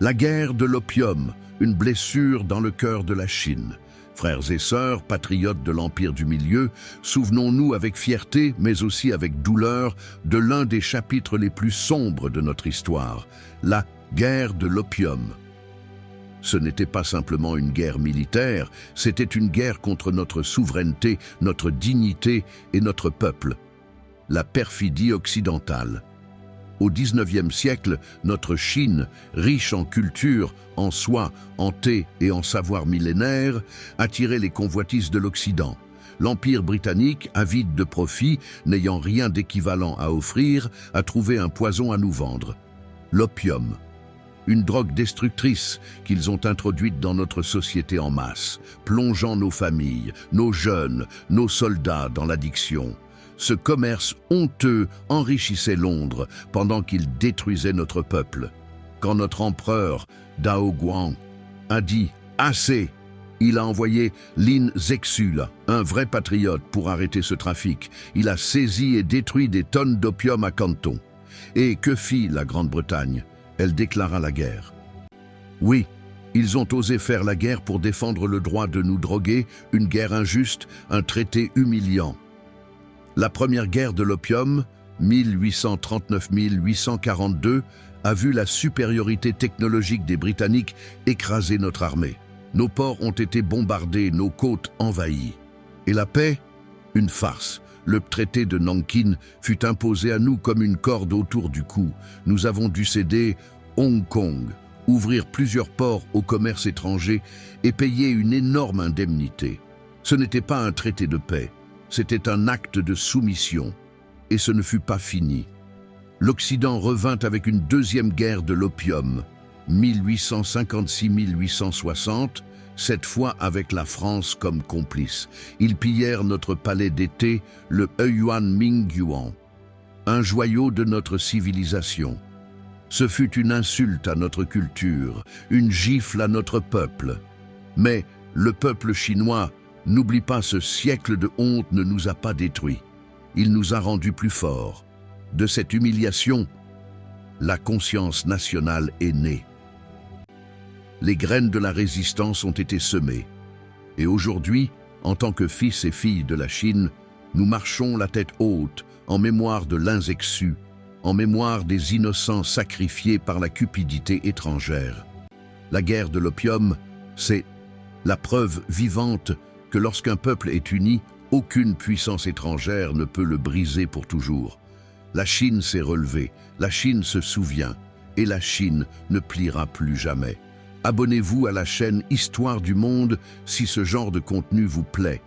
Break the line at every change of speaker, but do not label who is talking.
La guerre de l'opium, une blessure dans le cœur de la Chine. Frères et sœurs, patriotes de l'Empire du Milieu, souvenons-nous avec fierté, mais aussi avec douleur, de l'un des chapitres les plus sombres de notre histoire, la guerre de l'opium. Ce n'était pas simplement une guerre militaire, c'était une guerre contre notre souveraineté, notre dignité et notre peuple. La perfidie occidentale. Au XIXe siècle, notre Chine, riche en culture, en soie, en thé et en savoir millénaire, attirait les convoitises de l'Occident. L'Empire britannique, avide de profit, n'ayant rien d'équivalent à offrir, a trouvé un poison à nous vendre. L'opium. Une drogue destructrice qu'ils ont introduite dans notre société en masse, plongeant nos familles, nos jeunes, nos soldats dans l'addiction. Ce commerce honteux enrichissait Londres pendant qu'il détruisait notre peuple. Quand notre empereur, Dao Guang, a dit « Assez !», il a envoyé Lin Zexu, un vrai patriote, pour arrêter ce trafic. Il a saisi et détruit des tonnes d'opium à Canton. Et que fit la Grande-Bretagne? Elle déclara la guerre. Oui, ils ont osé faire la guerre pour défendre le droit de nous droguer, une guerre injuste, un traité humiliant. La première guerre de l'opium, 1839-1842, a vu la supériorité technologique des Britanniques écraser notre armée. Nos ports ont été bombardés, nos côtes envahies. Et la paix? Une farce. Le traité de Nankin fut imposé à nous comme une corde autour du cou. Nous avons dû céder Hong Kong, ouvrir plusieurs ports au commerce étranger et payer une énorme indemnité. Ce n'était pas un traité de paix. C'était un acte de soumission, et ce ne fut pas fini. L'Occident revint avec une deuxième guerre de l'opium, 1856-1860, cette fois avec la France comme complice. Ils pillèrent notre palais d'été, le Huiyuan Mingyuan, un joyau de notre civilisation. Ce fut une insulte à notre culture, une gifle à notre peuple. Mais le peuple chinois, n'oublie pas, ce siècle de honte ne nous a pas détruits. Il nous a rendus plus forts. De cette humiliation, la conscience nationale est née. Les graines de la résistance ont été semées. Et aujourd'hui, en tant que fils et filles de la Chine, nous marchons la tête haute en mémoire de Lin Zexu, en mémoire des innocents sacrifiés par la cupidité étrangère. La guerre de l'opium, c'est la preuve vivante que lorsqu'un peuple est uni, aucune puissance étrangère ne peut le briser pour toujours. La Chine s'est relevée, la Chine se souvient, et la Chine ne pliera plus jamais. Abonnez-vous à la chaîne Histoire du Monde si ce genre de contenu vous plaît.